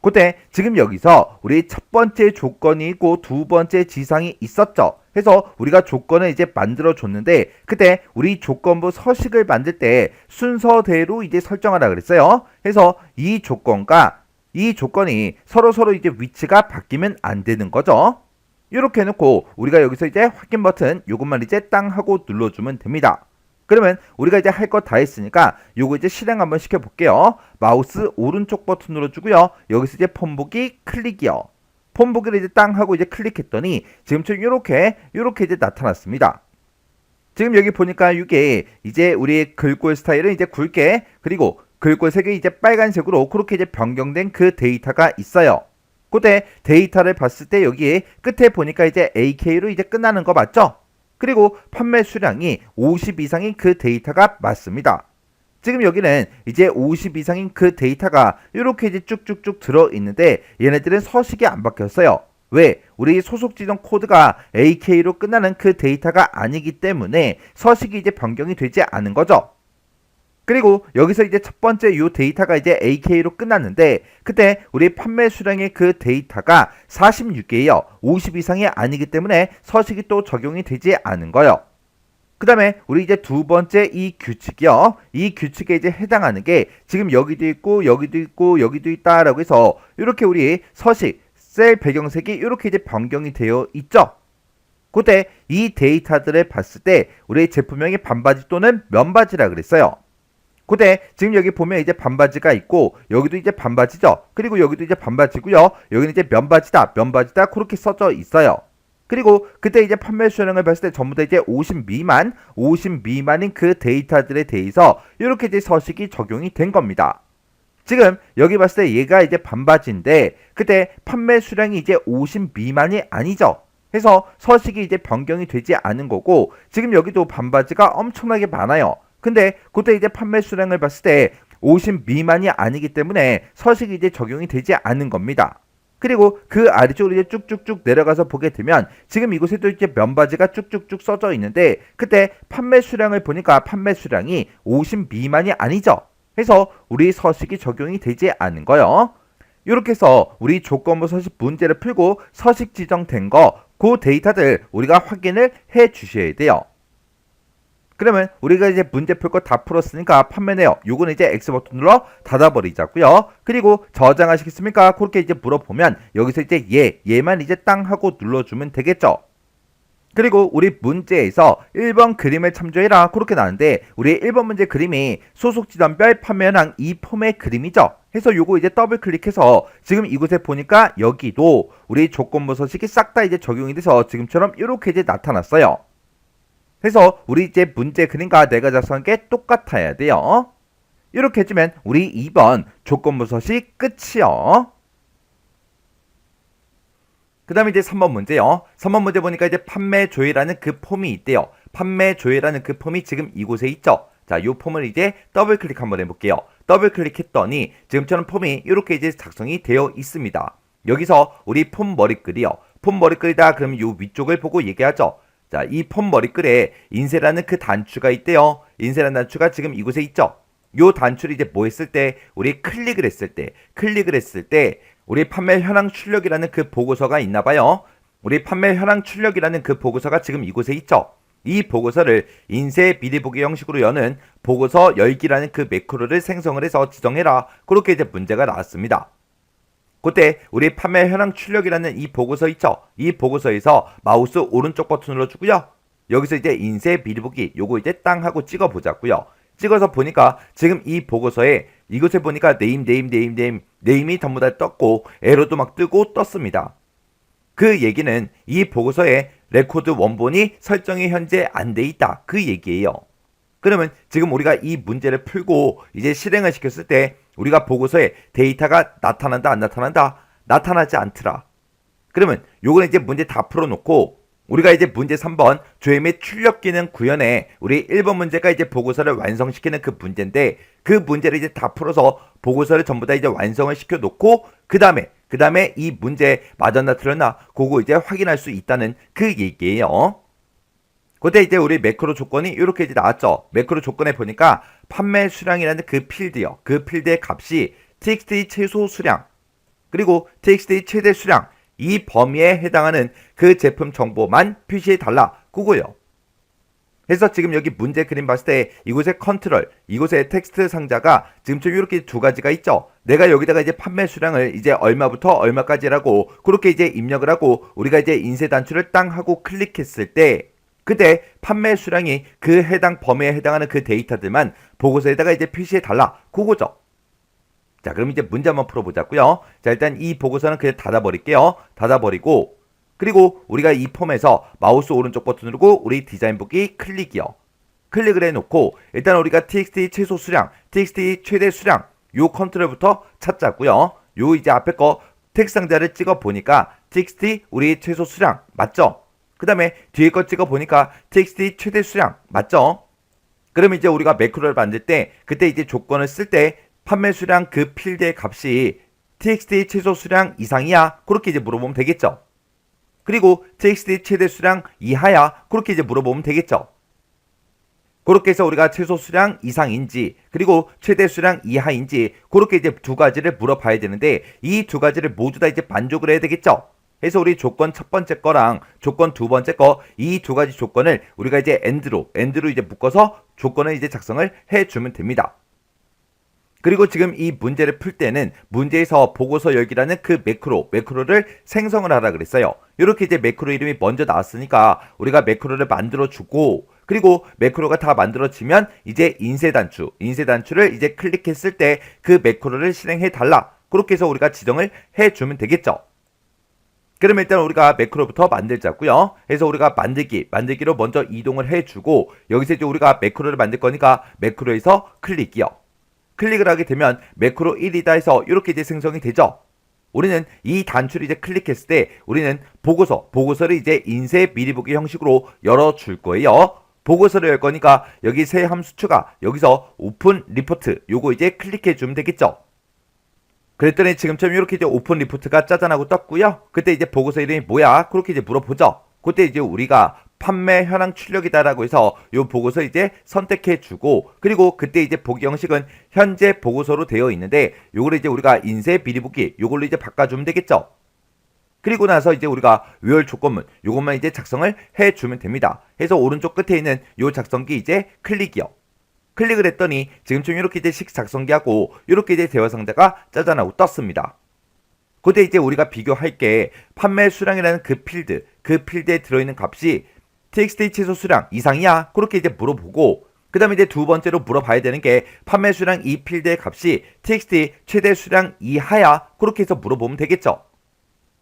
그때 지금 여기서 우리 첫 번째 조건이 있고 두 번째 지상이 있었죠. 해서 우리가 조건을 이제 만들어 줬는데, 그때 우리 조건부 서식을 만들 때 순서대로 이제 설정하라 그랬어요. 해서 이 조건과 이 조건이 서로 이제 위치가 바뀌면 안 되는 거죠. 이렇게 해놓고 우리가 여기서 이제 확인 버튼 요것만 이제 땅 하고 눌러주면 됩니다. 그러면 우리가 이제 할 거 다 했으니까 요거 이제 실행 한번 시켜볼게요. 마우스 오른쪽 버튼 눌러주고요. 여기서 이제 폰 보기 클릭이요. 폰 보기를 이제 땅 하고 이제 클릭했더니 지금처럼 요렇게 이제 나타났습니다. 지금 여기 보니까 이게 이제 우리 글꼴 스타일은 이제 굵게, 그리고 글꼴 색이 이제 빨간색으로 그렇게 이제 변경된 그 데이터가 있어요. 그때 데이터를 봤을 때 여기 끝에 보니까 이제 AK로 이제 끝나는 거 맞죠? 그리고 판매 수량이 50 이상인 그 데이터가 맞습니다. 지금 여기는 이제 50 이상인 그 데이터가 이렇게 이제 쭉쭉쭉 들어있는데 얘네들은 서식이 안 바뀌었어요. 왜? 우리 소속 지정 코드가 AK로 끝나는 그 데이터가 아니기 때문에 서식이 이제 변경이 되지 않은 거죠. 그리고 여기서 이제 첫 번째 요 데이터가 이제 AK로 끝났는데, 그때 우리 판매 수량의 그 데이터가 46개예요. 50 이상이 아니기 때문에 서식이 또 적용이 되지 않은 거예요. 그 다음에 우리 이제 두 번째 이 규칙이요. 이 규칙에 이제 해당하는 게 지금 여기도 있고 여기도 있고 여기도 있다라고 해서 이렇게 우리 서식, 셀 배경색이 이렇게 이제 변경이 되어 있죠. 그때 이 데이터들을 봤을 때 우리 제품명이 반바지 또는 면바지라 그랬어요. 그때 지금 여기 보면 이제 반바지가 있고 여기도 이제 반바지죠. 그리고 여기도 이제 반바지고요. 여기는 이제 면바지다 그렇게 써져 있어요. 그리고 그때 이제 판매 수량을 봤을 때 전부 다 이제 50 미만인 그 데이터들에 대해서 이렇게 이제 서식이 적용이 된 겁니다. 지금 여기 봤을 때 얘가 이제 반바지인데 그때 판매 수량이 이제 50 미만이 아니죠. 해서 서식이 이제 변경이 되지 않은 거고 지금 여기도 반바지가 엄청나게 많아요. 근데 그때 이제 판매 수량을 봤을 때 50 미만이 아니기 때문에 서식이 이제 적용이 되지 않은 겁니다. 그리고 그 아래쪽으로 이제 쭉쭉쭉 내려가서 보게 되면 지금 이곳에도 이제 면바지가 쭉쭉쭉 써져 있는데 그때 판매 수량을 보니까 판매 수량이 50 미만이 아니죠. 해서 우리 서식이 적용이 되지 않은 거요. 이렇게 해서 우리 조건부 서식 문제를 풀고 서식 지정된 거 그 데이터들 우리가 확인을 해 주셔야 돼요. 그러면 우리가 이제 문제 풀 거 다 풀었으니까 판매 내역 요거는 이제 X 버튼 눌러 닫아버리자고요. 그리고 저장하시겠습니까? 그렇게 이제 물어보면 여기서 이제 얘만 이제 땅 하고 눌러주면 되겠죠. 그리고 우리 문제에서 1번 그림을 참조해라 그렇게 나왔는데 우리 1번 문제 그림이 소속 지점별 판매 현황 이 폼의 그림이죠. 해서 요거 이제 더블 클릭해서 지금 이곳에 보니까 여기도 우리 조건부 서식이 싹 다 이제 적용이 돼서 지금처럼 이렇게 이제 나타났어요. 그래서 우리 이제 문제 그림과 내가 작성한 게 똑같아야 돼요. 이렇게 해주면 우리 2번 조건부 서식 끝이요. 그 다음에 이제 3번 문제요. 3번 문제 보니까 이제 판매 조회라는 그 폼이 있대요. 판매 조회라는 그 폼이 지금 이곳에 있죠. 자, 요 폼을 이제 더블 클릭 한번 해볼게요. 더블 클릭했더니 지금처럼 폼이 이렇게 이제 작성이 되어 있습니다. 여기서 우리 폼 머리글이요. 폼 머리글이다 그러면 요 위쪽을 보고 얘기하죠. 자, 이 폼 머리글에 인쇄라는 그 단추가 있대요. 인쇄라는 단추가 지금 이곳에 있죠. 요 단추를 이제 뭐 했을 때 우리 클릭을 했을 때 우리 판매 현황 출력이라는 그 보고서가 있나 봐요. 우리 판매 현황 출력이라는 그 보고서가 지금 이곳에 있죠. 이 보고서를 인쇄 미리 보기 형식으로 여는 보고서 열기라는 그 매크로를 생성을 해서 지정해라. 그렇게 이제 문제가 나왔습니다. 그때 우리 판매 현황 출력이라는 이 보고서 있죠. 이 보고서에서 마우스 오른쪽 버튼 눌러주고요. 여기서 이제 인쇄 미리 보기 요거 이제 땅 하고 찍어 보자고요. 찍어서 보니까 지금 이 보고서에 이곳에 보니까 네임이 전부 다 떴고 에러도 막 뜨고 떴습니다. 그 얘기는 이 보고서에 레코드 원본이 설정이 현재 안 돼 있다. 그 얘기예요. 그러면 지금 우리가 이 문제를 풀고 이제 실행을 시켰을 때 우리가 보고서에 데이터가 나타난다 안 나타난다? 나타나지 않더라. 그러면 요거는 이제 문제 다 풀어놓고 우리가 이제 문제 3번 조회 및 출력 기능 구현에 우리 1번 문제가 이제 보고서를 완성시키는 그 문제인데 그 문제를 이제 다 풀어서 보고서를 전부 다 이제 완성을 시켜놓고 그 다음에 이 문제 맞았나 틀렸나 그거 이제 확인할 수 있다는 그 얘기예요. 그때 이제 우리 매크로 조건이 이렇게 이제 나왔죠. 매크로 조건에 보니까 판매 수량이라는 그 필드요. 그 필드의 값이 txt 최소 수량 그리고 txt 최대 수량 이 범위에 해당하는 그 제품 정보만 표시해 달라. 그거요. 그래서 지금 여기 문제 그림 봤을 때 이곳에 컨트롤, 이곳에 텍스트 상자가 지금처럼 이렇게 두 가지가 있죠. 내가 여기다가 이제 판매 수량을 이제 얼마부터 얼마까지라고 그렇게 이제 입력을 하고 우리가 이제 인쇄 단추를 땅 하고 클릭했을 때 그때 판매 수량이 그 해당 범위에 해당하는 그 데이터들만 보고서에다가 이제 표시해 달라. 그거죠. 자, 그럼 이제 문제 한번 풀어보자고요. 자, 일단 이 보고서는 그냥 닫아버릴게요. 닫아버리고 그리고 우리가 이 폼에서 마우스 오른쪽 버튼 누르고 우리 디자인 보기 클릭이요. 클릭을 해놓고 일단 우리가 txt 최소 수량, txt 최대 수량 요 컨트롤부터 찾자고요. 요 이제 앞에 거 텍스트 상자를 찍어 보니까 txt 우리 최소 수량 맞죠? 그 다음에 뒤에 거 찍어 보니까 txt 최대 수량 맞죠? 그러면 이제 우리가 매크로를 만들 때 그때 이제 조건을 쓸 때 판매 수량 그 필드의 값이 txt 최소 수량 이상이야 그렇게 이제 물어보면 되겠죠. 그리고 txt 최대 수량 이하야 그렇게 이제 물어보면 되겠죠. 그렇게 해서 우리가 최소 수량 이상인지 그리고 최대 수량 이하인지 그렇게 이제 두 가지를 물어봐야 되는데 이 두 가지를 모두 다 이제 만족을 해야 되겠죠. 그래서 우리 조건 첫 번째 거랑 조건 두 번째 거 이 두 가지 조건을 우리가 이제 엔드로 이제 묶어서 조건을 이제 작성을 해주면 됩니다. 그리고 지금 이 문제를 풀 때는 문제에서 보고서 열기라는 그 매크로를 생성을 하라 그랬어요. 이렇게 이제 매크로 이름이 먼저 나왔으니까 우리가 매크로를 만들어주고 그리고 매크로가 다 만들어지면 이제 인쇄 단추를 이제 클릭했을 때 그 매크로를 실행해 달라. 그렇게 해서 우리가 지정을 해주면 되겠죠. 그럼 일단 우리가 매크로부터 만들자고요. 그래서 우리가 만들기로 먼저 이동을 해주고 여기서 이제 우리가 매크로를 만들 거니까 매크로에서 클릭이요. 클릭을 하게 되면 매크로 1이다 해서 이렇게 이제 생성이 되죠. 우리는 이 단추를 이제 클릭했을 때 우리는 보고서를 이제 인쇄 미리 보기 형식으로 열어줄 거예요. 보고서를 열 거니까 여기 새 함수 추가, 여기서 오픈 리포트 요거 이제 클릭해 주면 되겠죠. 그랬더니 지금처럼 이렇게 이제 오픈 리포트가 짜잔하고 떴고요. 그때 이제 보고서 이름이 뭐야? 그렇게 이제 물어보죠. 그때 이제 우리가 판매 현황 출력이다라고 해서 요 보고서 이제 선택해 주고, 그리고 그때 이제 보기 형식은 현재 보고서로 되어 있는데 요거를 이제 우리가 인쇄 미리 보기 요걸로 이제 바꿔주면 되겠죠. 그리고 나서 이제 우리가 외열 조건문 요것만 이제 작성을 해 주면 됩니다. 해서 오른쪽 끝에 있는 요 작성기 이제 클릭이요. 클릭을 했더니 지금처럼 이렇게 이제 식 작성기하고 이렇게 이제 대화 상자가 짜잔하고 떴습니다. 그때 이제 우리가 비교할 게 판매 수량이라는 그 필드에 들어있는 값이 txt 최소 수량 이상이야? 그렇게 이제 물어보고, 그 다음에 이제 두 번째로 물어봐야 되는 게 판매 수량 이 필드의 값이 txt 최대 수량 이하야? 그렇게 해서 물어보면 되겠죠.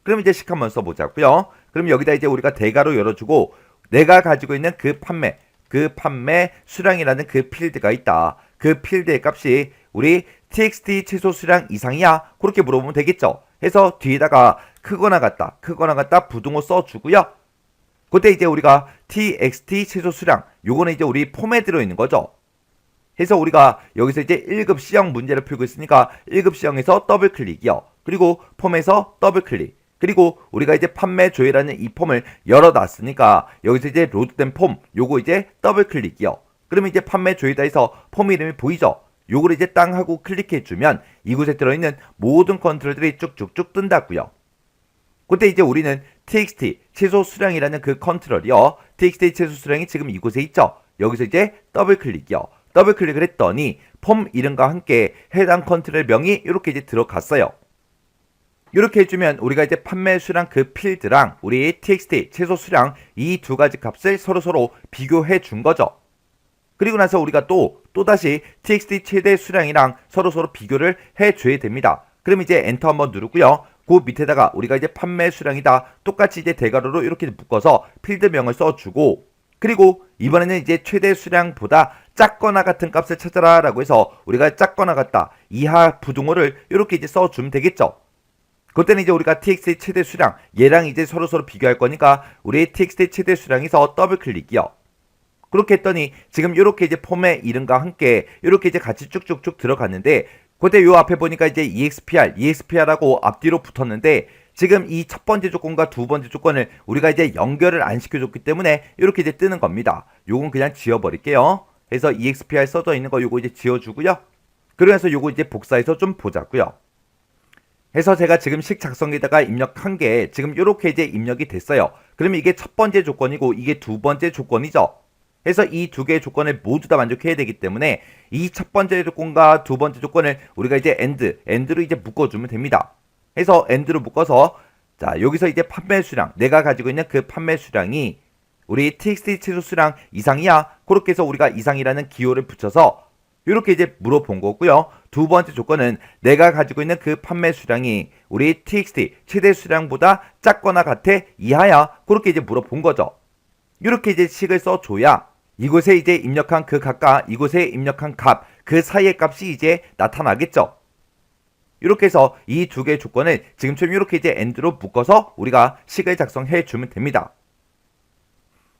그럼 이제 식 한번 써보자고요. 그럼 여기다 이제 우리가 대괄호 열어주고 내가 가지고 있는 그 판매 수량이라는 그 필드가 있다. 그 필드의 값이 우리 txt 최소 수량 이상이야? 그렇게 물어보면 되겠죠. 해서 뒤에다가 크거나 같다 부등호 써주고요. 그때 이제 우리가 txt 최소 수량 요거는 이제 우리 폼에 들어있는 거죠. 해서 우리가 여기서 이제 1급 C형 문제를 풀고 있으니까 1급 C형에서 더블 클릭이요. 그리고 폼에서 더블 클릭. 그리고 우리가 이제 판매 조회라는 이 폼을 열어놨으니까 여기서 이제 로드된 폼 요거 이제 더블 클릭이요. 그러면 이제 판매 조회다 해서 폼 이름이 보이죠. 요거를 이제 땅 하고 클릭해주면 이곳에 들어있는 모든 컨트롤들이 쭉쭉쭉 뜬다고요. 그때 이제 우리는 txt 최소 수량이라는 그 컨트롤이요. txt 최소 수량이 지금 이곳에 있죠. 여기서 이제 더블 클릭이요. 더블 클릭을 했더니 폼 이름과 함께 해당 컨트롤 명이 이렇게 이제 들어갔어요. 이렇게 해주면 우리가 이제 판매 수량 그 필드랑 우리 txt 최소 수량 이 두 가지 값을 서로 비교해 준 거죠. 그리고 나서 우리가 또다시 txt 최대 수량이랑 서로 비교를 해줘야 됩니다. 그럼 이제 엔터 한번 누르고요. 그 밑에다가 우리가 이제 판매 수량이다 똑같이 이제 대괄호로 이렇게 묶어서 필드명을 써주고, 그리고 이번에는 이제 최대 수량보다 작거나 같은 값을 찾아라 라고 해서 우리가 작거나 같다 이하 부등호를 이렇게 이제 써주면 되겠죠. 그때는 이제 우리가 txt 최대 수량 얘랑 이제 서로 비교할 거니까 우리 txt 최대 수량에서 더블 클릭이요. 그렇게 했더니 지금 이렇게 이제 폼의 이름과 함께 이렇게 이제 같이 쭉쭉쭉 들어갔는데, 그때 요 앞에 보니까 이제 EXPR하고 앞뒤로 붙었는데 지금 이 첫 번째 조건과 두 번째 조건을 우리가 이제 연결을 안 시켜줬기 때문에 이렇게 이제 뜨는 겁니다. 요건 그냥 지워버릴게요. 그래서 EXPR 써져 있는 거 요거 이제 지워주고요. 그러면서 요거 이제 복사해서 좀 보자고요. 해서 제가 지금 식 작성에다가 입력한 게 지금 이렇게 이제 입력이 됐어요. 그러면 이게 첫 번째 조건이고 이게 두 번째 조건이죠. 해서 이 두 개의 조건을 모두 다 만족해야 되기 때문에 이 첫 번째 조건과 두 번째 조건을 우리가 이제 end로 이제 묶어주면 됩니다. 해서 end로 묶어서 자 여기서 이제 판매 수량 내가 가지고 있는 그 판매 수량이 우리 txt 최소 수량 이상이야? 그렇게 해서 우리가 이상이라는 기호를 붙여서 이렇게 이제 물어본 거고요. 두 번째 조건은 내가 가지고 있는 그 판매 수량이 우리 txt 최대 수량보다 작거나 같아 이하야? 그렇게 이제 물어본 거죠. 이렇게 이제 식을 써줘야 이곳에 이제 입력한 그 값과 이곳에 입력한 값, 그 사이의 값이 이제 나타나겠죠. 이렇게 해서 이 두 개의 조건을 지금처럼 이렇게 이제 end로 묶어서 우리가 식을 작성해 주면 됩니다.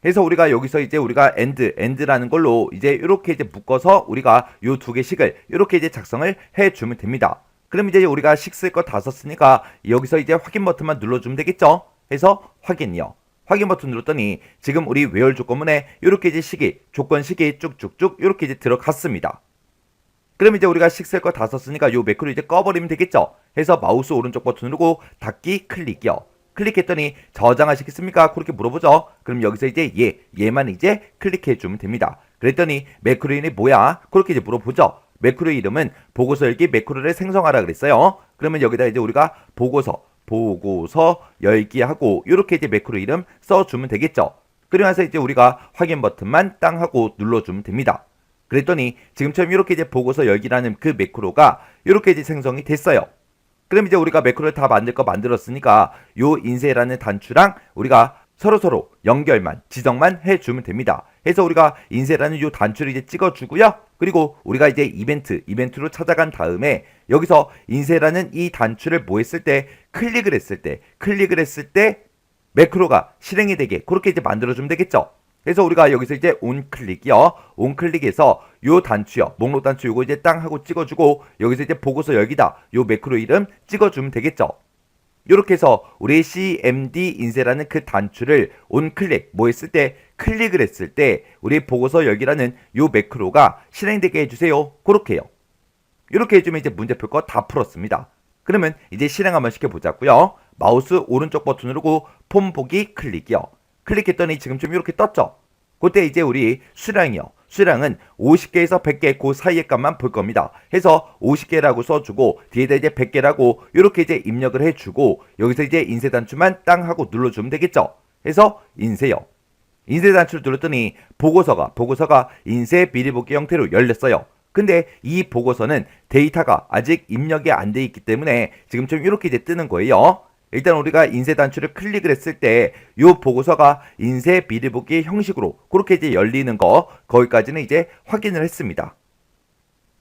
그래서 우리가 여기서 이제 우리가 end라는 걸로 이제 이렇게 이제 묶어서 우리가 요 두 개 식을 이렇게 이제 작성을 해 주면 됩니다. 그럼 이제 우리가 식 쓸 거 다 썼으니까 여기서 이제 확인 버튼만 눌러주면 되겠죠. 해서 확인이요. 확인 버튼 눌렀더니 지금 우리 외열 조건문에 이렇게 이제 조건식이 쭉쭉쭉 이렇게 이제 들어갔습니다. 그럼 이제 우리가 식 쓸 거 다 썼으니까 요 매크로 이제 꺼버리면 되겠죠. 해서 마우스 오른쪽 버튼 누르고 닫기 클릭이요. 클릭했더니 저장하시겠습니까? 그렇게 물어보죠. 그럼 여기서 이제 얘만 이제 클릭해주면 됩니다. 그랬더니 매크로 이름이 뭐야? 그렇게 이제 물어보죠. 매크로 이름은 보고서 열기 매크로를 생성하라 그랬어요. 그러면 여기다 이제 우리가 보고서 열기하고 이렇게 이제 매크로 이름 써주면 되겠죠. 그러면서 이제 우리가 확인 버튼만 땅 하고 눌러주면 됩니다. 그랬더니 지금처럼 이렇게 이제 보고서 열기라는 그 매크로가 이렇게 이제 생성이 됐어요. 그럼 이제 우리가 매크로를 다 만들었으니까 요 인쇄라는 단추랑 우리가 서로서로 연결만, 지정만 해주면 됩니다. 해서 우리가 인쇄라는 요 단추를 이제 찍어주고요. 그리고 우리가 이제 이벤트로 찾아간 다음에 여기서 인쇄라는 이 단추를 뭐 했을 때, 클릭을 했을 때 매크로가 실행이 되게 그렇게 이제 만들어주면 되겠죠. 그래서 우리가 여기서 이제 온클릭에서 요 단추요, 목록 단추 요거 이제 땅 하고 찍어주고 여기서 이제 보고서 여기다 요 매크로 이름 찍어주면 되겠죠. 이렇게 해서 우리 CMD 인쇄라는 그 단추를 온클릭 뭐 했을 때, 클릭을 했을 때 우리 보고서 열기라는 요 매크로가 실행되게 해주세요. 그렇게요. 이렇게 해주면 이제 문제 풀 거 다 풀었습니다. 그러면 이제 실행 한번 시켜보자고요. 마우스 오른쪽 버튼 누르고 폼 보기 클릭이요. 클릭했더니 지금쯤 이렇게 떴죠. 그때 이제 우리 수량은 50개에서 100개 그 사이의 값만 볼 겁니다. 해서 50개라고 써주고 뒤에다 이제 100개라고 이렇게 이제 입력을 해주고 여기서 이제 인쇄 단추만 땅 하고 눌러주면 되겠죠. 해서 인쇄요. 인쇄 단추를 눌렀더니 보고서가 인쇄 미리 보기 형태로 열렸어요. 근데 이 보고서는 데이터가 아직 입력이 안 돼 있기 때문에 지금쯤 이렇게 이제 뜨는 거예요. 일단 우리가 인쇄 단추를 클릭을 했을 때 이 보고서가 인쇄 미리 보기 형식으로 그렇게 이제 열리는 거, 거기까지는 이제 확인을 했습니다.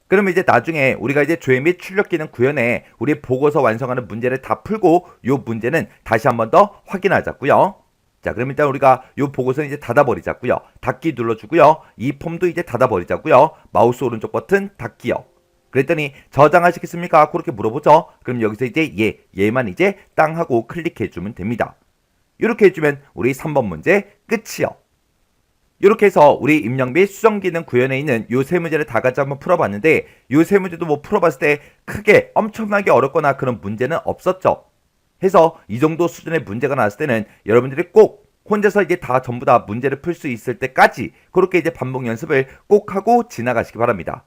그러면 이제 나중에 우리가 이제 조회 및 출력 기능 구현에 우리 보고서 완성하는 문제를 다 풀고 이 문제는 다시 한 번 더 확인하자고요. 자, 그럼 일단 우리가 이 보고서는 이제 닫아버리자고요. 닫기 눌러주고요. 이 폼도 이제 닫아버리자고요. 마우스 오른쪽 버튼 닫기요. 그랬더니 저장하시겠습니까? 그렇게 물어보죠. 그럼 여기서 이제 얘만 이제 땅 하고 클릭해주면 됩니다. 이렇게 해주면 우리 3번 문제 끝이요. 이렇게 해서 우리 입력 및 수정 기능 구현에 있는 요 세 문제를 다 같이 한번 풀어봤는데 요 세 문제도 뭐 풀어봤을 때 크게 엄청나게 어렵거나 그런 문제는 없었죠. 해서 이 정도 수준의 문제가 나왔을 때는 여러분들이 꼭 혼자서 이제 다 전부 다 문제를 풀 수 있을 때까지 그렇게 이제 반복 연습을 꼭 하고 지나가시기 바랍니다.